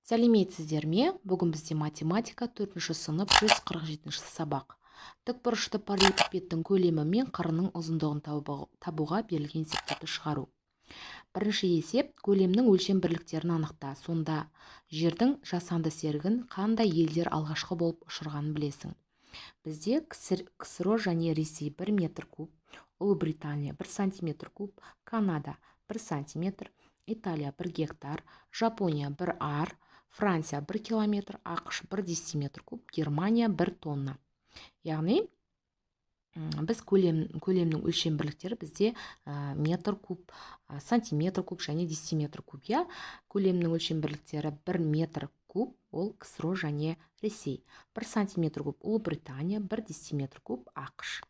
Сәлеметсіздер ме? Бүгін бізде математика 4 сынып 147 сабақ. Тікбұрышты параллелепипедтің көлемі мен қырының ұзындығын табуға берілген есептерді шығару. Бірінші есеп, көлемнің өлшем бірліктерін анықта. Сонда жердің жасанды серігін қандай елдер алғашқы болып ұшырғанын білесің. Бізде КСРО және Ресей 1 метр куб, Ұлыбритания 1 сантиметр куб, Канада 1 сантиметр, Италия 1 гектар, Жапония 1 ар, Франция 1 километр, ақш 1 дециметр куб, Германия 1 тонна. Яғни біз көлемнің өлшем бірліктері бізде метр куб, сантиметр куб және дециметр куб. Көлемнің өлшем бірліктері 1 метр куб, ол КСРО және Ресей. 1 сантиметр куб Ұлыбритания, 1 дециметр куб ақш.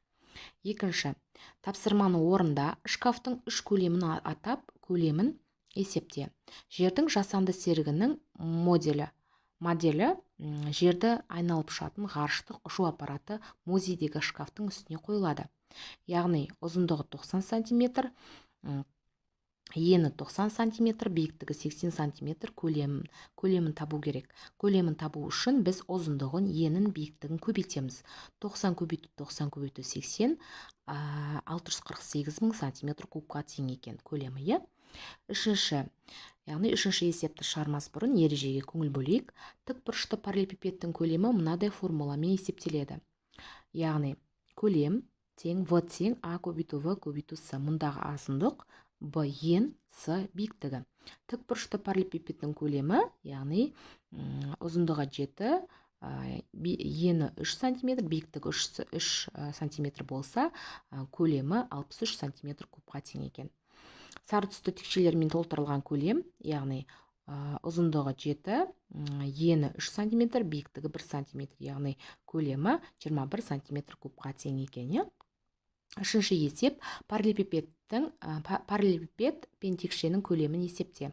Екінші, тапсырманы орында шкафтың 3 көлемін атап, көлемін есепте. Жердің жасанды серігінің моделі жерді айналып ұшатын ғарыштық ұшу аппараты музейдегі шкафтың үстіне қойылады. Яғни ұзындығы 90 сантиметр, ені 90 сантиметр, биіктігі 80 сантиметр көлемін табу керек. Көлемін табу үшін біз ұзындығын, енін, биіктігін көбейтеміз. 90 көбейту 90 көбейту 80, 648 мың сантиметр кубқа тең екен көлемі. Үшінші есепті шығармас бұрын ережеге көңіл бөлейік. Тікбұрышты параллелепипедтің көлемі мынадай формуламен есептеледі. Яғни көлем тең В тең А көбейту В көбейту С. Мұндағы азындық Б ен, С биіктігі. Тікбұрышты параллелепипедтің көлемі, яғни ұзындығы 7, ені 3 сантиметр, биіктігі 3 сантиметр болса, көлемі 63 сантиметр кубқа тең екен. Сары түсті текшелермен толтырылған көлем, яғни ұзындығы 7, ені 3 сантиметр, биіктігі 1 сантиметр, яғни көлемі 21 сантиметр кубқа тең екен. Үшінші есеп, параллелепипед пен текшенің көлемін есепте.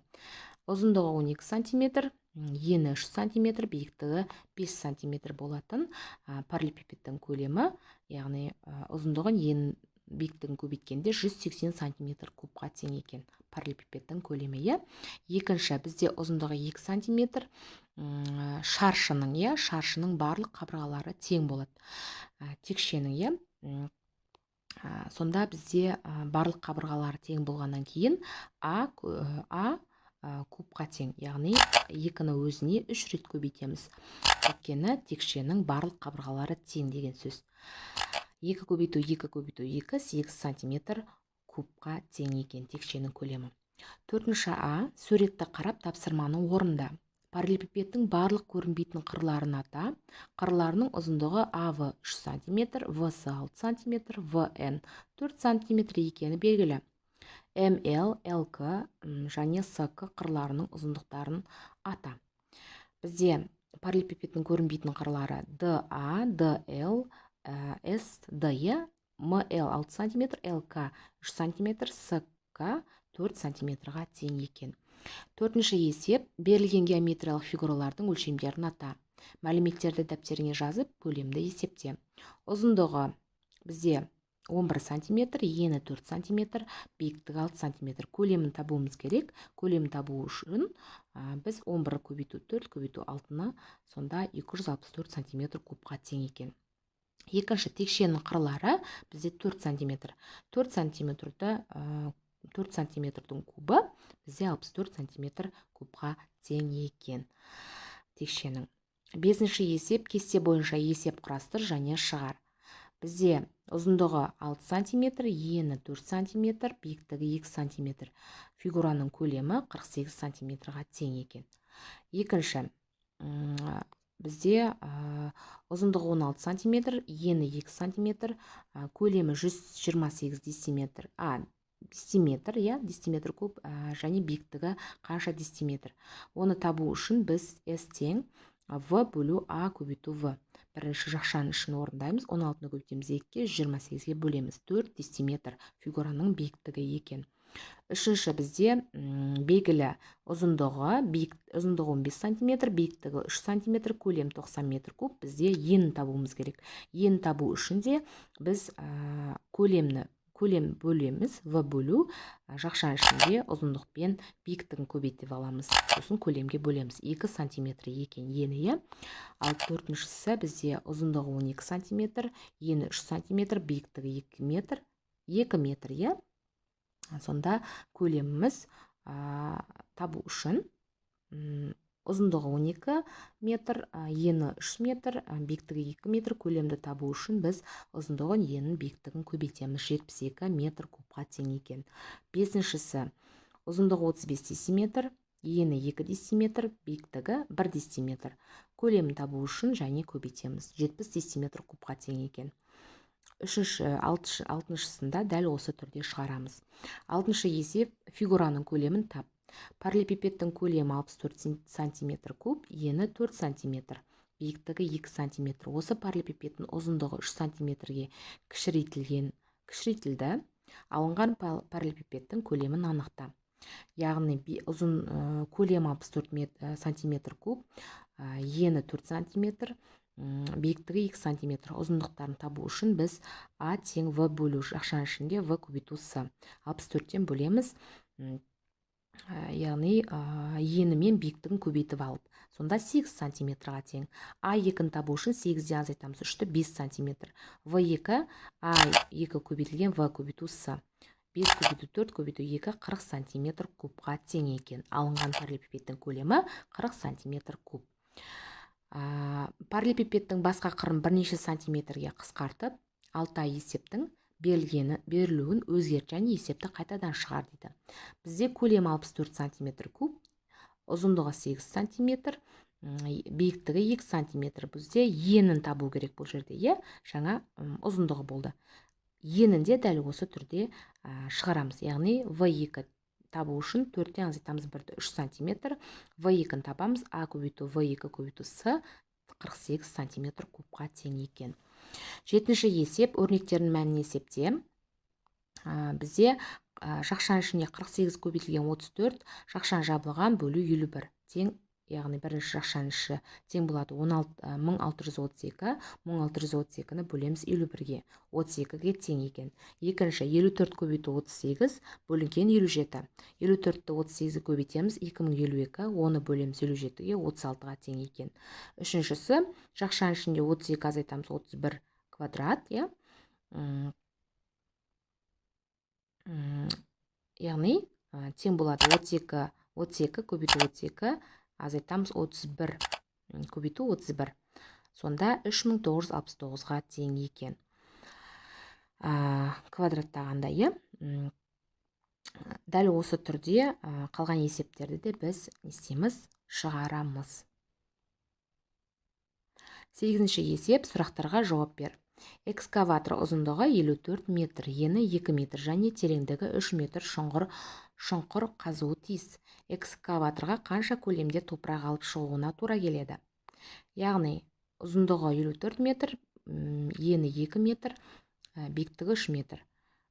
Ұзындығы 12 сантиметр, ені 3 сантиметр, биіктігі 5 сантиметр болатын параллелепипедтің көлемі, яғни ұзындығын ен биіктігін көбейткенде 180 сантиметр кубқа тең екен параллелепипедтің көлемі. Екінші, бізде ұзындығы 2 сантиметр, шаршының барлық қабырғалары тең болады. Текшенің, сонда бізде барлық қабырғалары тең болғаннан кейін А кубқа тең, яғни 2-ні өзіне 3 рет көбейтеміз. Өйткені текшенің барлық қабырғалары тең деген сөз. 2 көбейту 2 көбейту 2, 8 сантиметр кубқа тең екен текшенің көлемі. Төртінші А, суретті қарап тапсырманы орында. Параллелепипедтің барлық көрінбейтін қырларын ата. Қырларының ұзындығы АВ 3 сантиметр, ВС 6 сантиметр, ВН 4 сантиметр екені белгілі. МЛ, ЛК және СК қырларының ұзындықтарын ата. Бізде параллелепипедтің көрінбейтін қырлары ДА, ДЛ, СД, МЛ 6 сантиметр, ЛК 3 сантиметр, СК 4 сантиметрға тең екен. Төртінші есеп, берілген геометриялық фигуралардың өлшемдерін ата. Мәліметтерді дәптеріңе жазып, көлемді есепте. Ұзындығы бізде 11 сантиметр, ені 4 сантиметр, биіктігі 6 сантиметр. Көлемін табуымыз керек. Көлемін табу үшін біз 11 көбейту 4 көбейту 6-ны, сонда 264 сантиметр кубқа тең екен. Екінші, текшенің қырлары бізде 4 сантиметр. 4 сантиметрдің кубы бізде 64 сантиметр кубқа тең екен текшенің. Бесінші есеп, кесте бойынша есеп құрастыр және шығар. Бізде ұзындығы 6 сантиметр, ені 4 сантиметр, биіктігі 2 сантиметр. Фигураның көлемі 48 сантиметрға тең екен. Екінші, бізде ұзындығы 16 сантиметр, ені 2 сантиметр, көлемі 128 дециметр, дециметр куб және биіктігі қанша дециметр. Оны табу үшін біз S тең В бөлу А көбейту В. Бірінші жақшаның үшін орындаймыз. 16-ны көбейтеміз 2-ке, 128-ге бөлеміз 4 дециметр фигураның биіктігі екен. Үшінші, бізде белгілі ұзындығы 15 сантиметр, биіктігі 3 сантиметр, көлем 90 метр куб. Бізде енін табуымыз керек. Енін табу үшін де біз көлемді көлем бөлеміз, в бөлу, жақшаның ішінде ұзындықпен биіктігін көбейтіп аламыз, сосын көлемге бөлеміз. 2 сантиметр екен ені, иә. Ал төртіншісі бізде ұзындығы 12 сантиметр, ені 3 сантиметр, биіктігі 2 метр, 2 метр, иә. Сонда көлеміміз табу үшін ұзындығы 12 метр, ені 3 метр, биіктігі 2 метр, көлемді табу үшін біз ұзындығын, енін, биіктігін көбейтеміз. 72 метр кубқа тең екен. Бесіншісі, ұзындығы 35 дециметр, ені 2 дециметр, биіктігі 1 дециметр. Көлемін табу үшін және көбейтеміз. 70 дециметр кубқа тең екен. Алтыншысында дәл осы түрде шығарамыз. Алтыншы есеп, фигураның көлемін тап. Параллелепипедтің көлемі 64 сантиметр куб, ені 4 сантиметр, биіктігі 2 сантиметр. Осы параллелепипедтің ұзындығы 3 сантиметрге кішірейтілді. Алынған параллелепипедтің көлемін анықта. Яғни көлемі 64 сантиметр куб, ені 4 сантиметр, биіктігі 2 сантиметр. Ұзындықтарын табу үшін біз А тең В бөлу, жақшаның ішінде В көбейту С. 64-тен бөлеміз, яғни ені мен биіктігін көбейтіп алып. Сонда 8 сантиметрға тең. А2-ні табу үшін 8-ден азайтамыз, 3-ті 5 сантиметр. В2, А2 көбейтілген В көбейту С. 5 көбейту 4 көбейту 2, 40 сантиметр кубқа тең екен. Алынған параллелепипедтің көлемі 40 сантиметр куб. Параллелепипедтің басқа қырын бірнеше сантиметрге қысқартып, алтай есептің берілуін өзгерт және есепті қайтадан шығар дейді. Бізде көлем 64 сантиметр куб, ұзындығы 8 сантиметр, биіктігі 2 сантиметр. Бізде енін табу керек бұл жерде, жаңа ұзындығы болды. Енінде дәл осы түрде шығарамыз. Яғни В2 табу үшін 4-тен азайтамыз 1-ді 3 сантиметр. В2-ні табамыз, А көбейту В2 көбейту С 48 сантиметр кубқа тең екен. Жетінші есеп, өрнектердің мәнін есепте. Бізде жақшаның ішінде 48 көбейтілген 34, жақшаның жабылған бөлу 51 тең, яғни бірінші жақшаның іші тең болады 1632, 1632-ні бөлеміз 51-ге, 32-ге тең екен. Екінші, 54 көбейту 38 бөлінген 57. 54-ті 38-ге көбейтеміз, 2052, оны бөлеміз 57-ге, 36-ға тең екен. Үшіншісі, жақшаның ішінде 32 азайтамыз 31 квадрат, яғни тең болады 32 көбейту 32, азайтамыз 31 көбейту 31. Сонда 3969-ға тең екен. Квадраттағанда, дәл осы түрде қалған есептерді де біз нестеміз, шығарамыз. 8-ші есеп, сұрақтарға жауап бер. Экскаватор ұзындығы 54 метр, ені 2 метр және тереңдігі 3 метр шұңқыр қазуы тиіс. Экскаваторға қанша көлемде топырақ алып шығуына тура келеді. Яғни, ұзындығы 54 метр, ені 2 метр, биіктігі 3 метр.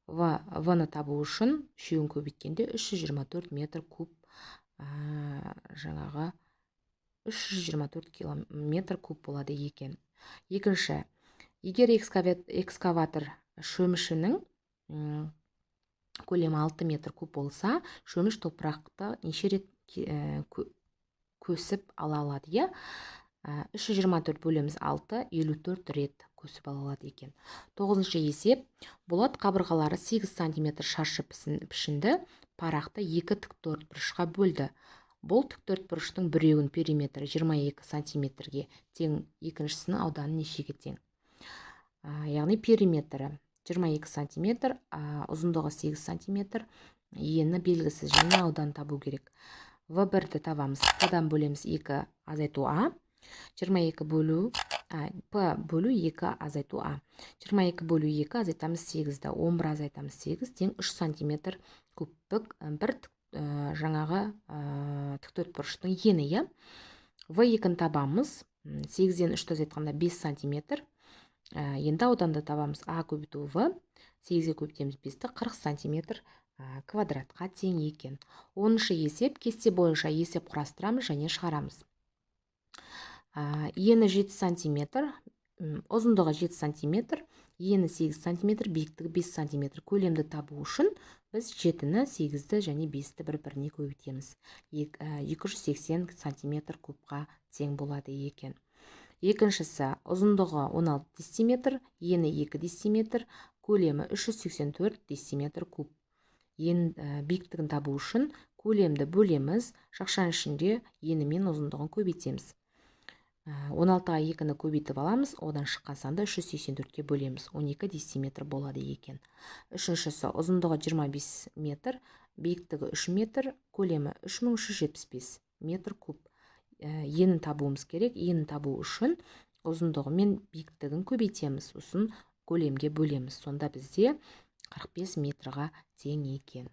В-ны табу үшін үшеуін көбейткенде 324 метр куб, жаңағы 324 метр куб болады екен. Екінші, егер экскаватор шөмішінің көлемі 6 метр куб болса, шөміш топырақты неше рет көсіп ала алады, 324 бөлеміз 6, 54 рет көсіп ала алады екен. 9-шы есеп, болат қабырғалары 8 см шаршы пішінді парақты 2 тіктөртбұрышқа бөлді. Бұл тіктөртбұрыштың біреуін периметрі 22 см-ге тең, екіншісінің ауданы нешеге тең. Яғни периметрі 22 см, ұзындығы 8 см, ені белгісіз және аудан табу керек. В1-ді табамыз, П-дан бөлеміз 2 азайту А, 22 бөлу, П бөлу 2 азайту А. 22 бөлу 2 азайтамыз 8-ді, 11 азайтамыз 8, тең 3 см кубтық бір жаңағы тіктөртбұрыштың ені. В2-ні табамыз, 8-ден 3-ті азайтқанда 5 см. Енді ауданды табамыз, А көбейту В, 8-ге көбейтеміз 5-ті, 40 см квадратқа тең екен. 10-шы есеп, кесте бойынша есеп құрастырамыз және шығарамыз. Ені 7 см, ұзындығы 7 сантиметр, ені 8 сантиметр, биіктігі 5 сантиметр. Көлемді табу үшін біз 7-ні, 8-ді және 5-ті бір-біріне көбейтеміз. 280 сантиметр кубқа тең болады екен. Екіншісі, ұзындығы 16 дециметр, ені 2 дециметр, көлемі 384 дециметр куб. Биіктігін табу үшін көлемді бөлеміз, шақшаның ішінде ені мен ұзындығын көбейтеміз. 16-ға 2-ні көбейтіп аламыз, одан шыққан санды 384-ке бөлеміз, 12 дециметр болады екен. Үшіншісі, ұзындығы 25 метр, биіктігі 3 метр, көлемі 3375 метр куб. Енін табуымыз керек. Енін табу үшін ұзындығы мен биіктігін көбейтеміз, сосын көлемге бөлеміз. Сонда бізде 45 метрға тең екен.